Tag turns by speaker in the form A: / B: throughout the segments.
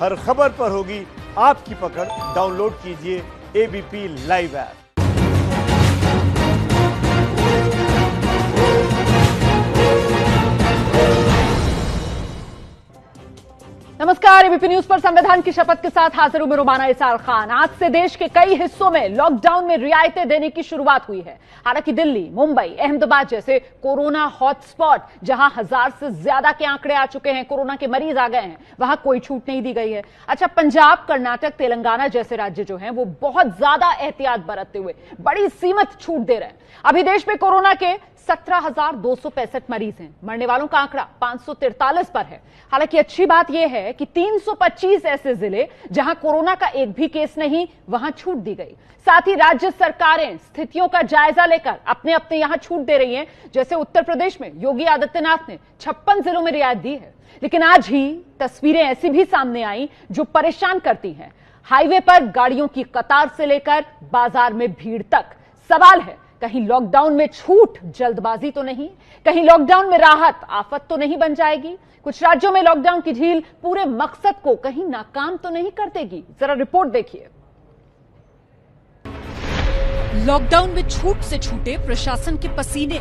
A: हर खबर पर होगी आपकी पकड़। डाउनलोड कीजिए एबीपी लाइव ऐप।
B: नमस्कार, एबीपी न्यूज पर संविधान की शपथ के साथ हाजिर हूं मैं रुमाना इसार खान। आज से देश के कई हिस्सों में लॉकडाउन में रियायतें देने की शुरुआत हुई है। हालांकि दिल्ली, मुंबई, अहमदाबाद जैसे कोरोना हॉटस्पॉट, जहां 1000 से ज्यादा के आंकड़े आ चुके हैं, कोरोना के मरीज आ गए हैं, वहां कोई छूट नहीं दी गई है। अच्छा, पंजाब, कर्नाटक, तेलंगाना जैसे राज्य जो हैं वो बहुत ज्यादा एहतियात बरतते हुए बड़ी सीमित छूट दे रहे हैं। अभी देश में कोरोना के 17,265 मरीज हैं। मरने वालों का आंकड़ा 543 पर है। हालांकि अच्छी बात यह है कि 325 ऐसे जिले जहां कोरोना का एक भी केस नहीं, वहां छूट दी गई। साथ ही राज्य सरकारें स्थितियों का जायजा लेकर अपने अपने यहां छूट दे रही हैं। जैसे उत्तर प्रदेश में योगी आदित्यनाथ ने 56 जिलों में रियायत दी है। लेकिन आज ही तस्वीरें ऐसी भी सामने आई जो परेशान करती हैं। हाईवे पर गाड़ियों की कतार से लेकर बाजार में भीड़ तक। सवाल है, कहीं लॉकडाउन में छूट जल्दबाजी तो नहीं, कहीं लॉकडाउन में राहत आफत तो नहीं बन जाएगी? कुछ राज्यों में लॉकडाउन की ढील पूरे मकसद को कहीं नाकाम तो नहीं कर देगी? जरा रिपोर्ट देखिए। लॉकडाउन में छूट से छूटे प्रशासन के पसीने।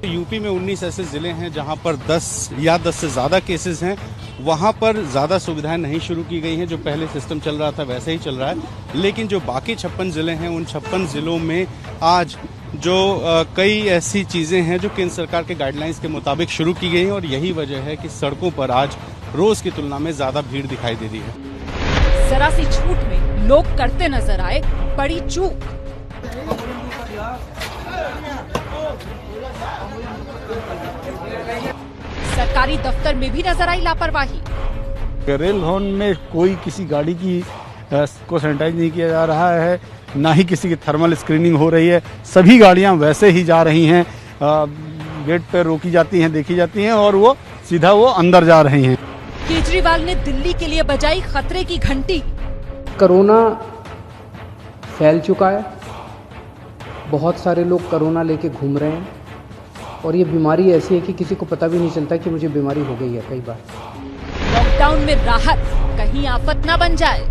C: यूपी में 19 ऐसे जिले हैं जहां पर 10 या 10 से ज्यादा केसेस हैं। वहां पर ज्यादा सुविधाएं नहीं शुरू की गई हैं। जो पहले सिस्टम चल रहा था वैसे ही चल रहा है। लेकिन जो बाकी 56 जिले हैं, उन 56 जिलों में आज जो कई ऐसी चीजें हैं जो केंद्र सरकार के गाइडलाइंस के मुताबिक शुरू की गई हैं, और यही वजह है कि सड़कों पर आज रोज की तुलना में ज्यादा भीड़ दिखाई दे रही है।
B: जरा सी छूट में लोग करते नजर आए बड़ी चूक। सरकारी दफ्तर में भी नजर आई लापरवाही।
D: रेल जोन में कोई किसी गाड़ी की को सैनिटाइज नहीं किया जा रहा है, ना ही किसी की थर्मल स्क्रीनिंग हो रही है। सभी गाड़ियां वैसे ही जा रही हैं, गेट पर रोकी जाती हैं, देखी जाती हैं और वो सीधा अंदर जा रही हैं।
B: केजरीवाल ने दिल्ली के लिए बजाई खतरे की घंटी।
E: कोरोना फैल चुका है, बहुत सारे लोग कोरोना लेके घूम रहे हैं और ये बीमारी ऐसी है कि किसी को पता भी नहीं चलता कि मुझे बीमारी हो गई है। कई बार
B: लॉकडाउन में राहत कहीं आफत ना बन जाए।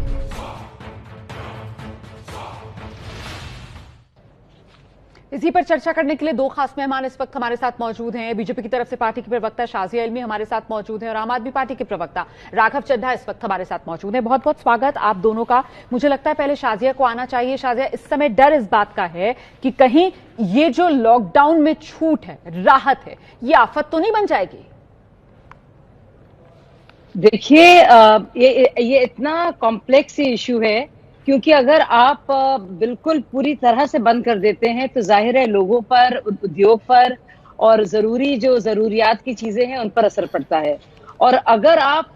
B: इसी पर चर्चा करने के लिए दो खास मेहमान इस वक्त हमारे साथ मौजूद हैं। बीजेपी की तरफ से पार्टी के प्रवक्ता शाजिया इल्मी हमारे साथ मौजूद हैं और आम आदमी पार्टी के प्रवक्ता राघव चड्ढा इस वक्त हमारे साथ मौजूद हैं। बहुत बहुत स्वागत आप दोनों का। मुझे लगता है पहले शाजिया को आना चाहिए। शाजिया, इस समय डर इस बात का है कि कहीं ये जो लॉकडाउन में छूट है, राहत है, ये आफत तो नहीं बन जाएगी?
F: देखिए, ये इतना कॉम्प्लेक्स इशू है, क्योंकि अगर आप बिल्कुल पूरी तरह से बंद कर देते हैं तो जाहिर है लोगों पर, उद्योग पर और जो जरूरियात की चीजें हैं उन पर असर पड़ता है। और अगर आप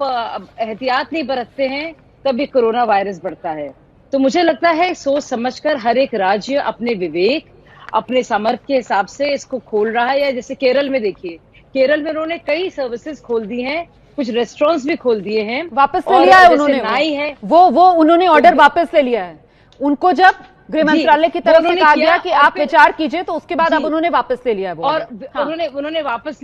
F: एहतियात नहीं बरतते हैं तब भी कोरोना वायरस बढ़ता है। तो मुझे लगता है सोच समझकर हर एक राज्य अपने विवेक, अपने सामर्थ्य के हिसाब से इसको खोल रहा है। या जैसे केरल में देखिए, केरल में उन्होंने कई सर्विसेज खोल दी हैं, कुछ रेस्टोरेंट्स भी खोल दिए हैं,
B: वापस ले लिया है उन्होंने।
F: नाई है
B: वो उन्होंने ऑर्डर वापस ले लिया है। उनको जब गृह मंत्रालय की तरफ से कहा गया कि आप विचार कीजिए, तो उसके बाद अब उन्होंने वापस ले लिया है वो।
F: और
B: हाँ।
F: उन्होंने वापस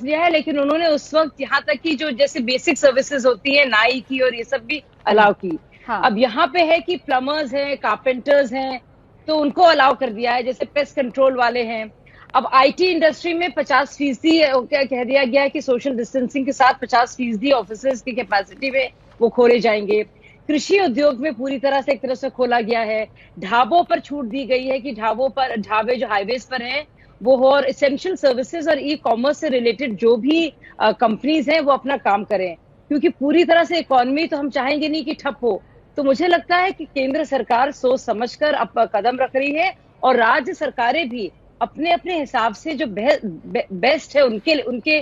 F: लिया है, लेकिन उन्होंने उस वक्त यहाँ तक कि जो जैसे बेसिक सर्विसेज होती है नाई की और ये सब भी अलाउ की।
B: हाँ।
F: अब यहाँ पे है कि प्लम्बर्स हैं, कारपेंटर्स हैं, तो उनको अलाउ कर दिया है। जैसे पेस्ट कंट्रोल वाले हैं। अब आईटी इंडस्ट्री में 50% क्या कह दिया गया है कि सोशल डिस्टेंसिंग के साथ 50% ऑफिसेज की कैपेसिटी में वो खोले जाएंगे। कृषि उद्योग में पूरी तरह से एक तरह से खोला गया है। ढाबों पर छूट दी गई है कि ढाबे जो हाईवेज पर हैं वो हो, और एसेंशियल सर्विसेज और ई कॉमर्स से रिलेटेड जो भी कंपनीज हैं वो अपना काम करें, क्योंकि पूरी तरह से इकोनॉमी तो हम चाहेंगे नहीं कि ठप हो। तो मुझे लगता है कि केंद्र सरकार सोच समझकर अब कदम रख रही है और राज्य सरकारें भी अपने अपने हिसाब से जो बेस्ट है उनके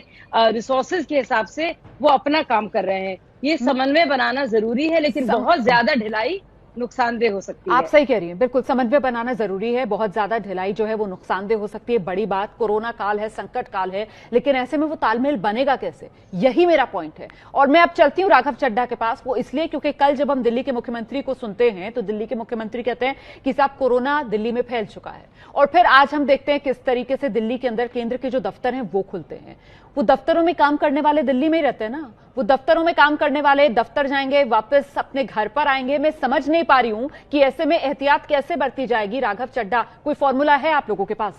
F: रिसोर्सेज के हिसाब से वो अपना काम कर रहे हैं। ये समन्वय बनाना जरूरी है, लेकिन बहुत ज्यादा ढिलाई नुकसानदेह हो सकती है।
B: आप सही कह रही हैं, बिल्कुल समन्वय बनाना जरूरी है। बहुत ज्यादा ढिलाई जो है वो नुकसानदेह हो सकती है, बड़ी बात, कोरोना काल है, संकट काल है, लेकिन ऐसे में वो तालमेल बनेगा कैसे, यही मेरा पॉइंट है। और मैं अब चलती हूं राघव चड्ढा के पास, वो इसलिए क्योंकि कल जब हम दिल्ली के मुख्यमंत्री को सुनते हैं तो दिल्ली के मुख्यमंत्री कहते हैं कि साहब कोरोना दिल्ली में फैल चुका है, और फिर आज हम देखते हैं किस तरीके से दिल्ली के अंदर केंद्र के जो दफ्तर हैं वो खुलते हैं। वो दफ्तरों में काम करने वाले दिल्ली में ही रहते हैं ना, वो दफ्तरों में काम करने वाले दफ्तर जाएंगे, वापस अपने घर पर आएंगे। मैं समझ नहीं पा रही हूं कि ऐसे में एहतियात कैसे बरती जाएगी। राघव चड्ढा, कोई फॉर्मूला है आप लोगों के पास?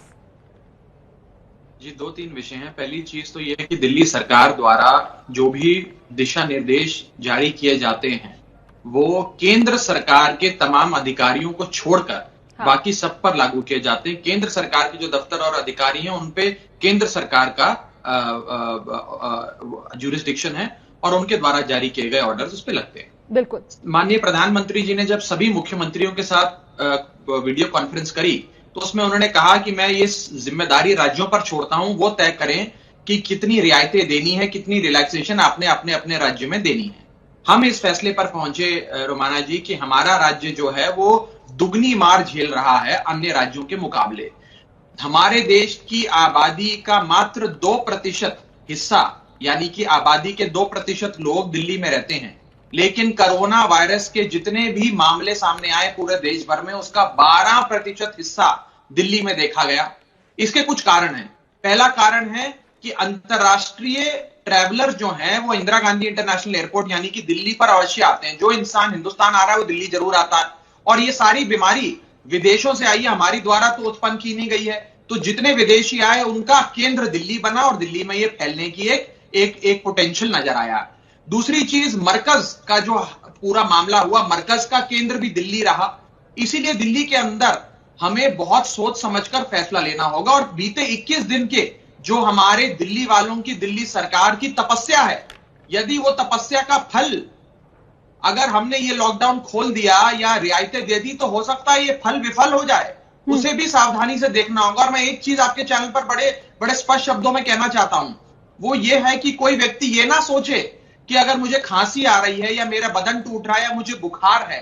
G: जी, 2-3 विषय हैं। पहली चीज तो यह है कि दिल्ली सरकार द्वारा जो भी दिशा निर्देश जारी किए जाते हैं वो केंद्र सरकार के तमाम अधिकारियों को छोड़कर बाकी सब पर लागू किए जाते हैं। केंद्र सरकार के जो दफ्तर और अधिकारी हैं उन पे केंद्र सरकार का ज्यूरिसडिक्शन है और उनके द्वारा जारी किए गए ऑर्डर्स उस पे लगते हैं।
B: बिल्कुल।
G: माननीय प्रधानमंत्री जी ने जब सभी मुख्यमंत्रियों के साथ वीडियो कॉन्फ्रेंस करी तो उसमें उन्होंने कहा कि मैं ये जिम्मेदारी राज्यों पर छोड़ता हूं, वो तय करें कि कितनी रियायतें देनी है, कितनी रिलैक्सेशन आपने अपने अपने राज्य में देनी है। हम इस फैसले पर पहुंचे रोमाना जी कि हमारा राज्य जो है वो दुगनी मार झेल रहा है अन्य राज्यों के मुकाबले। हमारे देश की आबादी का मात्र 2% हिस्सा, यानी कि आबादी के 2% लोग दिल्ली में रहते हैं, लेकिन कोरोना वायरस के जितने भी मामले सामने आए पूरे देश भर में उसका 12% हिस्सा दिल्ली में देखा गया। इसके कुछ कारण हैं। पहला कारण है कि अंतरराष्ट्रीय ट्रैवलर जो हैं वो इंदिरा गांधी इंटरनेशनल एयरपोर्ट यानी कि दिल्ली पर अवश्य आते हैं। जो इंसान हिंदुस्तान आ रहा है वो दिल्ली जरूर आता है, और ये सारी बीमारी विदेशों से आई है, हमारी द्वारा तो उत्पन्न की नहीं गई है। तो जितने विदेशी आए उनका केंद्र दिल्ली बना और दिल्ली में ये फैलने की एक पोटेंशियल नजर आया। दूसरी चीज, मरकज का जो पूरा मामला हुआ, मरकज का केंद्र भी दिल्ली रहा, इसीलिए दिल्ली के अंदर हमें बहुत सोच समझकर फैसला लेना होगा। और बीते 21 दिन के जो हमारे दिल्ली वालों की, दिल्ली सरकार की तपस्या है, यदि वो तपस्या का फल, अगर हमने ये लॉकडाउन खोल दिया या रियायतें दे दी तो हो सकता है ये फल विफल हो जाए, उसे भी सावधानी से देखना होगा। और मैं एक चीज आपके चैनल पर बड़े स्पष्ट शब्दों में कहना चाहता हूं, वो ये है कि कोई व्यक्ति ये ना सोचे कि अगर मुझे खांसी आ रही है या मेरा बदन टूट रहा है या मुझे बुखार है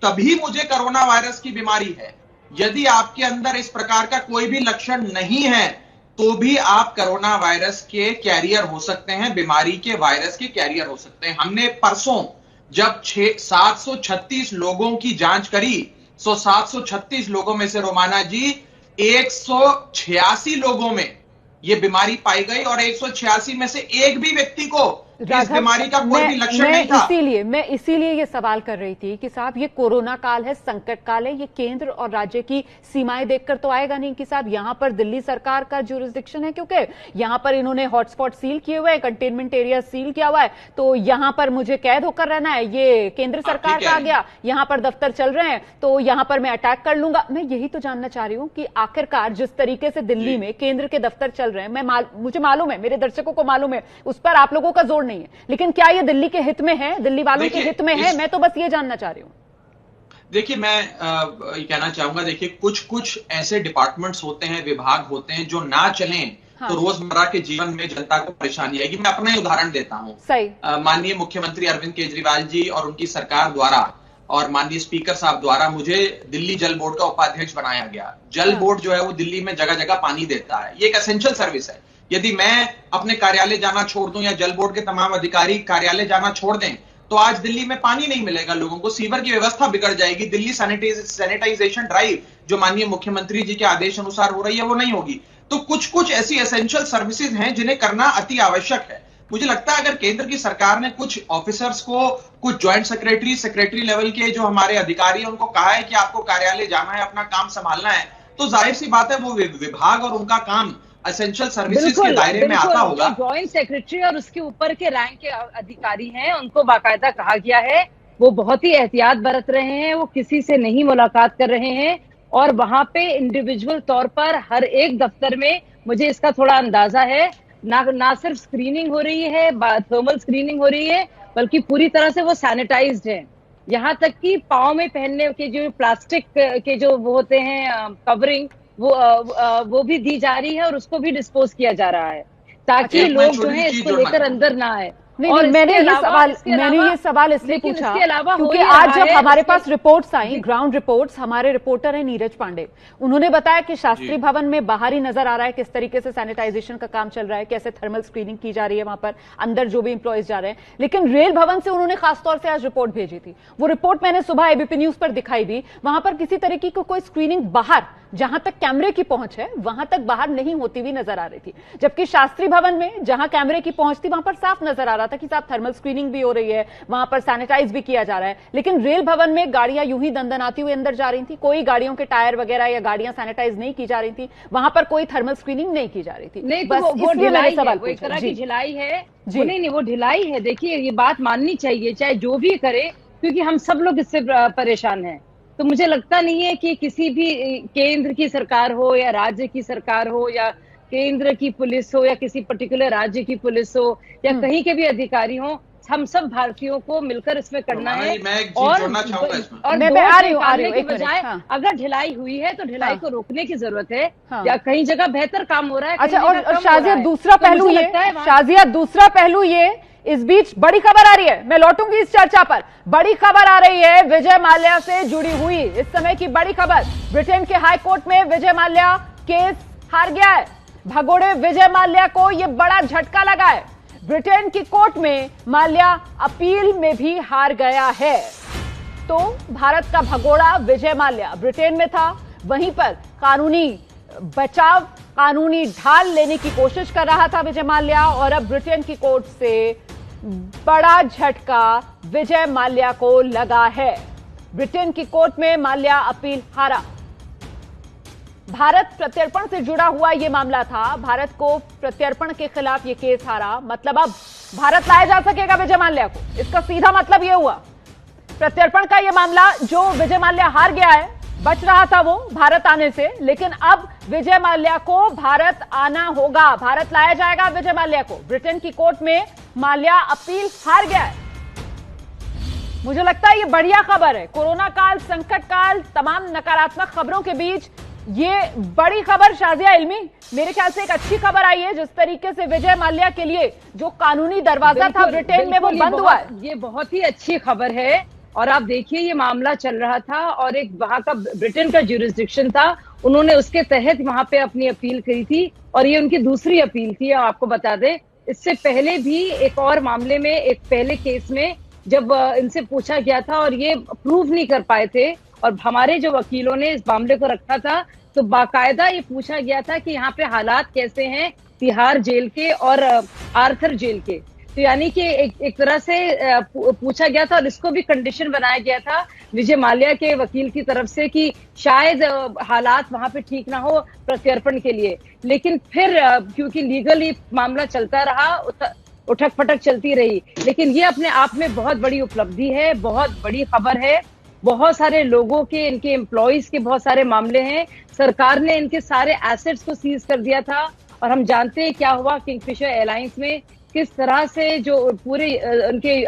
G: तभी मुझे कोरोना वायरस की बीमारी है। यदि आपके अंदर इस प्रकार का कोई भी लक्षण नहीं है तो भी आप कोरोना वायरस के कैरियर हो सकते हैं, बीमारी के वायरस के कैरियर हो सकते हैं। हमने परसों जब 736 लोगों की जांच करी, 736 लोगों में से रोमाना जी 186 लोगों में ये बीमारी पाई गई और 186 में से एक भी व्यक्ति को इस बीमारी का कोई भी लक्षण नहीं था।
B: मैं इसीलिए ये सवाल कर रही थी कि साहब ये कोरोना काल है, संकट काल है, ये केंद्र और राज्य की सीमाएं देखकर तो आएगा नहीं कि साहब यहां पर दिल्ली सरकार का ज्यूरिसडिक्शन है, क्योंकि यहां पर इन्होंने हॉटस्पॉट सील किए हुए हैं, कंटेनमेंट एरिया सील किया हुआ है, तो यहां पर मुझे कैद होकर रहना है। ये केंद्र सरकार का आ गया, यहां पर दफ्तर चल रहे हैं तो यहां पर मैं अटैक कर लूंगा। मैं यही तो जानना चाह रही हूं कि आखिरकार जिस तरीके से दिल्ली में केंद्र के दफ्तर चल रहे हैं, मुझे मालूम है, मेरे दर्शकों को मालूम है, उस पर आप लोगों का जोर नहीं है, लेकिन क्या ये दिल्ली के हित में है, दिल्ली वालों के हित में है? मैं तो बस ये जानना चाह रही हूं।
G: देखिए, मैं ये कहना चाहूंगा, देखिए कुछ ऐसे डिपार्टमेंट्स होते हैं, विभाग होते हैं जो ना चलें तो रोजमर्रा के जीवन में जनता को परेशानी आएगी। मैं अपना ही उदाहरण देता हूं।
B: सही।
G: माननीय मुख्यमंत्री अरविंद केजरीवाल जी और उनकी सरकार द्वारा और माननीय स्पीकर साहब द्वारा मुझे दिल्ली जल बोर्ड का उपाध्यक्ष बनाया गया। जल बोर्ड जो है वो दिल्ली में जगह जगह पानी देता है, ये एक एसेंशियल सर्विस है। यदि मैं अपने कार्यालय जाना छोड़ दूं या जल बोर्ड के तमाम अधिकारी कार्यालय जाना छोड़ दें तो आज दिल्ली में पानी नहीं मिलेगा लोगों को, सीवर की व्यवस्था बिगड़ जाएगी। दिल्ली सैनिटाइजेशन ड्राइव जो माननीय मुख्यमंत्री जी के आदेश अनुसार हो रही है वो नहीं होगी। तो कुछ ऐसी एसेंशियल सर्विसेज हैं जिन्हें करना अति आवश्यक है। मुझे लगता है अगर केंद्र की सरकार ने कुछ ऑफिसर्स को, कुछ ज्वाइंट सेक्रेटरी लेवल के जो हमारे अधिकारी हैं उनको कहा है कि आपको कार्यालय जाना है, अपना काम संभालना है, तो जाहिर सी बात है वो विभाग और उनका काम एसेंशियल सर्विसेज के दायरे में आता होगा।
F: ज्वाइंट सेक्रेटरी और उसके ऊपर के रैंक के अधिकारी हैं, उनको बाकायदा कहा गया है, वो बहुत ही एहतियात बरत रहे हैं, वो किसी से नहीं मुलाकात कर रहे हैं और वहां पे इंडिविजुअल तौर पर हर एक दफ्तर में मुझे इसका थोड़ा अंदाजा है, ना सिर्फ स्क्रीनिंग हो रही है, थर्मल स्क्रीनिंग हो रही है, बल्कि पूरी तरह से वो सैनिटाइज्ड है। यहाँ तक कि पाँव में पहनने के जो प्लास्टिक के जो वो होते हैं कवरिंग, वो भी दी जा रही है और उसको भी डिस्पोज किया जा रहा है ताकि लोग जो है इसको लेकर अंदर ना आए।
B: नहीं, मैंने ये सवाल इसलिए पूछा क्योंकि आज जब हमारे पास रिपोर्ट्स आई, ग्राउंड रिपोर्ट्स, हमारे रिपोर्टर हैं नीरज पांडे, उन्होंने बताया कि शास्त्री भवन में बाहर ही नजर आ रहा है किस तरीके से सैनिटाइजेशन का काम चल रहा है, कैसे थर्मल स्क्रीनिंग की जा रही है वहां पर, अंदर जो भी इंप्लॉइज जा रहे हैं। लेकिन रेल भवन से उन्होंने खासतौर से आज रिपोर्ट भेजी थी, वो रिपोर्ट मैंने सुबह एबीपी न्यूज पर दिखाई दी। वहां पर किसी तरीके की कोई स्क्रीनिंग बाहर, जहां तक कैमरे की पहुंच है वहां तक बाहर नहीं होती हुई नजर आ रही थी, जबकि शास्त्री भवन में जहां कैमरे की पहुंच थी वहां पर साफ नजर आ रहा था कि साहब थर्मल स्क्रीनिंग भी हो रही है, वहां पर सैनिटाइज भी किया जा रहा है। लेकिन रेल भवन में गाड़ियां यूं ही दंदनाती हुई अंदर जा रही थी, कोई गाड़ियों के टायर वगैरह या गाड़ियां सैनिटाइज नहीं की जा रही थी, वहां पर कोई थर्मल स्क्रीनिंग नहीं की जा रही थी।
F: नहीं, बस वो ढिलाई है, वो एक तरह की ढिलाई है। नहीं, वो ढिलाई है। देखिए, ये बात माननी चाहिए, चाहे जो भी करे, क्योंकि हम सब लोग इससे परेशान हैं। तो मुझे लगता नहीं है कि किसी भी केंद्र की सरकार हो या राज्य की सरकार हो या केंद्र की पुलिस हो या किसी पर्टिकुलर राज्य की पुलिस हो या कहीं के भी अधिकारी हो, हम सब भारतीयों को मिलकर इसमें करना है। और निकालने की बजाय अगर ढिलाई हुई है तो ढिलाई को रोकने की जरूरत है। या कहीं जगह बेहतर काम हो रहा है।
B: अच्छा, और शाजिया दूसरा पहलू ये, शाजिया दूसरा पहलू ये, इस बीच बड़ी खबर आ रही है, मैं लौटूंगी इस चर्चा पर। बड़ी खबर आ रही है विजय माल्या से जुड़ी हुई, इस समय की बड़ी खबर। ब्रिटेन के हाई कोर्ट में विजय माल्या केस हार गया है। भगोड़े विजय माल्या को यह बड़ा झटका लगा है। ब्रिटेन की कोर्ट में माल्या अपील में भी हार गया है। तो भारत का भगोड़ा विजय माल्या ब्रिटेन में था, वहीं पर कानूनी बचाव, कानूनी ढाल लेने की कोशिश कर रहा था विजय माल्या, और अब ब्रिटेन की कोर्ट से बड़ा झटका विजय माल्या को लगा है। ब्रिटेन की कोर्ट में माल्या अपील हारा। भारत प्रत्यर्पण से जुड़ा हुआ यह मामला था, भारत को प्रत्यर्पण के खिलाफ यह केस हारा, मतलब अब भारत लाया जा सकेगा विजय माल्या को। इसका सीधा मतलब यह हुआ, प्रत्यर्पण का यह मामला जो विजय माल्या हार गया है, बच रहा था वो भारत आने से, लेकिन अब विजय माल्या को भारत आना होगा, भारत लाया जाएगा विजय माल्या को। ब्रिटेन की कोर्ट में माल्या अपील हार गया है। मुझे लगता है ये बढ़िया खबर है। कोरोना काल, संकट काल, तमाम नकारात्मक खबरों के बीच ये बड़ी खबर शाजिया इल्मी, मेरे ख्याल से एक अच्छी खबर आई है। जिस तरीके से विजय माल्या के लिए जो कानूनी दरवाजा था ब्रिटेन में वो बंद हुआ है,
F: ये बहुत ही अच्छी खबर है। और आप देखिए, ये मामला चल रहा था और एक वहां का ब्रिटेन का ज्यूरिसडिक्शन था, उन्होंने उसके तहत वहां पे अपनी अपील करी थी और ये उनकी दूसरी अपील थी। आपको बता दें, इससे पहले भी एक और मामले में, एक पहले केस में जब इनसे पूछा गया था और ये प्रूव नहीं कर पाए थे और हमारे जो वकीलों ने इस मामले को रखा था, तो बाकायदा ये पूछा गया था कि यहाँ पे हालात कैसे हैं तिहाड़ जेल के और आर्थर जेल के। तो यानी कि एक तरह से पूछा गया था और इसको भी कंडीशन बनाया गया था विजय माल्या के वकील की तरफ से कि शायद हालात वहां पे ठीक ना हो प्रत्यर्पण के लिए। लेकिन फिर क्योंकि लीगली मामला चलता रहा, उठक पटक चलती रही, लेकिन ये अपने आप में बहुत बड़ी उपलब्धि है, बहुत बड़ी खबर है। बहुत सारे लोगों के, इनके एम्प्लॉइज के बहुत सारे मामले हैं। सरकार ने इनके सारे एसेट्स को सीज कर दिया था और हम जानते हैं क्या हुआ किंगफिशर एयरलाइंस में, किस तरह से जो पूरे उनके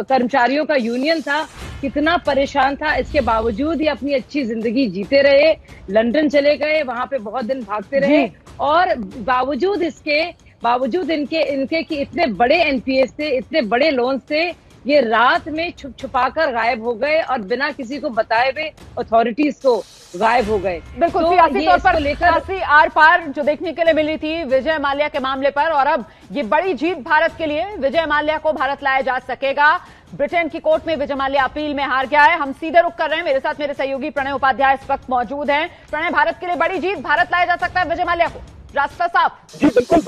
F: कर्मचारियों का यूनियन था कितना परेशान था। इसके बावजूद ये अपनी अच्छी जिंदगी जीते रहे, लंदन चले गए, वहां पे बहुत दिन भागते रहे और बावजूद इनके कि इतने बड़े एनपीएस थे, इतने बड़े लोन्स थे, ये रात में छुपाकर गायब हो गए और बिना किसी को बताए हुए अथॉरिटीज को गायब हो गए।
B: बिल्कुल,
F: तो
B: सियासी तौर पर सियासी आर पार जो देखने के लिए मिली थी विजय माल्या के मामले पर, और अब ये बड़ी जीत भारत के लिए, विजय माल्या को भारत लाया जा सकेगा। ब्रिटेन की कोर्ट में विजय माल्या अपील में हार गया है। हम सीधे रुख कर रहे हैं, मेरे साथ मेरे सहयोगी प्रणय उपाध्याय इस वक्त मौजूद हैं। प्रणय, भारत के लिए बड़ी जीत, भारत लाया जा सकता है विजय माल्या को, रास्ता साफ।
H: जी बिल्कुल,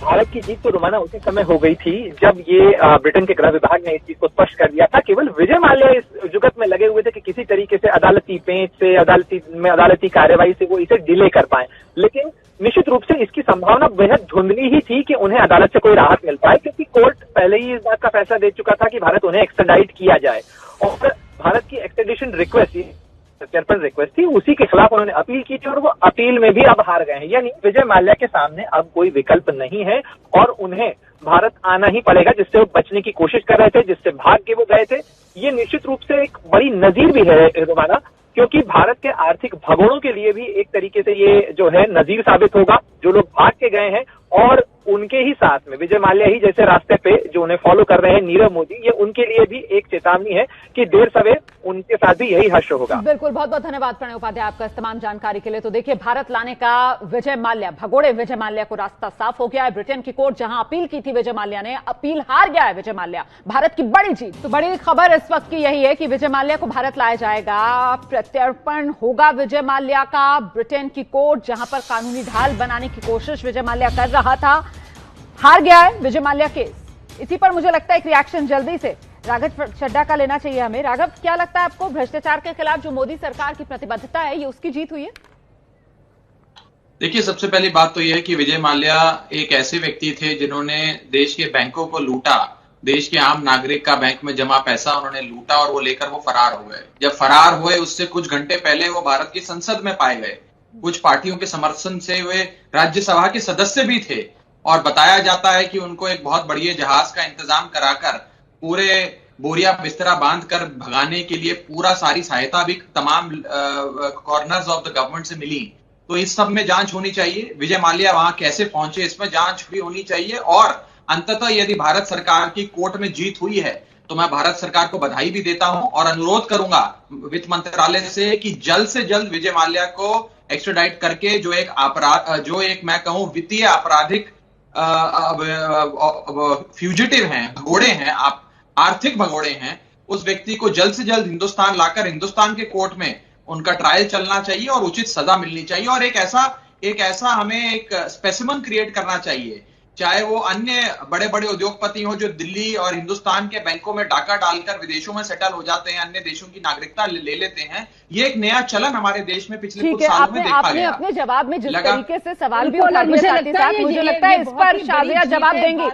H: भारत की जीत तो रोमाना उसी समय हो गई थी जब ये ब्रिटेन के गृह विभाग ने इस चीज को स्पष्ट कर दिया था। केवल विजय माल्या इस जुगत में लगे हुए थे कि किसी तरीके से अदालती पेंच से, अदालती कार्रवाई से वो इसे डिले कर पाए, लेकिन निश्चित रूप से इसकी संभावना बेहद धुंधली ही थी कि उन्हें अदालत से कोई राहत मिल पाए, क्योंकि कोर्ट पहले ही इस बात का फैसला दे चुका था कि भारत उन्हें एक्सट्राडाइट किया जाए और भारत की एक्सट्रेडिशन रिक्वेस्ट, प्रत्यर्पण रिक्वेस्ट थी, उसी के खिलाफ उन्होंने अपील की थी और वो अपील में भी अब हार गए हैं। यानी विजय माल्या के सामने अब कोई विकल्प नहीं है और उन्हें भारत आना ही पड़ेगा, जिससे वो बचने की कोशिश कर रहे थे, जिससे भाग के वो गए थे। ये निश्चित रूप से एक बड़ी नजीर भी है रोमाना, क्योंकि भारत के आर्थिक भगोड़ों के लिए भी एक तरीके से ये जो है नजीर साबित होगा। जो लोग भाग के गए हैं और उनके ही साथ में विजय माल्या ही जैसे रास्ते पे जो उन्हें फॉलो कर रहे हैं नीरव मोदी, ये उनके लिए भी एक चेतावनी है कि देर सवेर उनके साथ भी यही हश्र होगा।
B: बिल्कुल, बहुत बहुत धन्यवाद प्रणय उपाध्याय आपका इस तमाम जानकारी के लिए। तो देखिए, भारत लाने का विजय माल्या, भगोड़े विजय माल्या को रास्ता साफ हो गया है। ब्रिटेन की कोर्ट जहां अपील की थी विजय माल्या ने, अपील हार गया है विजय माल्या। भारत की बड़ी जीत। तो बड़ी खबर इस वक्त की यही है कि विजय माल्या को भारत लाया जाएगा, प्रत्यर्पण होगा विजय माल्या का। ब्रिटेन की कोर्ट जहां पर कानूनी ढाल बनाने की कोशिश विजय माल्या कर रहा था, हार गया है विजय माल्या केस। इसी पर मुझे लगता है एक रिएक्शन जल्दी से राघव चड्ढा का लेना चाहिए हमें। राघव, क्या लगता है आपको, भ्रष्टाचार के खिलाफ जो मोदी सरकार की प्रतिबद्धता है, ये उसकी जीत हुई है?
G: देखिए, सबसे पहली बात तो यह है कि विजय माल्या एक ऐसे व्यक्ति थे जिन्होंने देश के बैंकों को लूटा, देश के आम नागरिक का बैंक में जमा पैसा उन्होंने लूटा और वो लेकर वो फरार हो गए। जब फरार हुए उससे कुछ घंटे पहले वो भारत की संसद में पाए गए, कुछ पार्टियों के समर्थन से वे राज्यसभा के सदस्य भी थे, और बताया जाता है कि उनको एक बहुत बड़ी जहाज का इंतजाम कराकर पूरे बोरिया बिस्तरा बांध कर भगाने के लिए पूरा सारी सहायता भी तमाम कॉर्नर्स ऑफ द गवर्नमेंट से मिली। तो इस सब में जांच होनी चाहिए। विजय माल्या वहां कैसे पहुंचे, इसमें जांच भी होनी चाहिए। और अंततः यदि भारत सरकार की कोर्ट में जीत हुई है तो मैं भारत सरकार को बधाई भी देता हूं और अनुरोध करूंगा वित्त मंत्रालय से कि जल्द से जल्द विजय माल्या को एक्स्ट्राडाइट करके जो एक मैं कहूं वित्तीय आपराधिक फ्यूजिटिव हैं, भगोड़े हैं, आप आर्थिक भगोड़े हैं, उस व्यक्ति को जल्द से जल्द हिंदुस्तान लाकर हिंदुस्तान के कोर्ट में उनका ट्रायल चलना चाहिए और उचित सजा मिलनी चाहिए। और एक ऐसा हमें एक स्पेसिमन क्रिएट करना चाहिए, चाहे वो अन्य बड़े बड़े उद्योगपति हो जो दिल्ली और हिंदुस्तान के बैंकों में डाका डालकर विदेशों में सेटल हो जाते हैं, अन्य देशों की नागरिकता ले लेते हैं। ये एक नया चलन हमारे देश में पिछले कुछ सालों में देखा गया।
B: अपने जवाब में जिस तरीके से सवाल भी उठा दिया, मुझे लगता है इस पर शाजिया जवाब देंगी।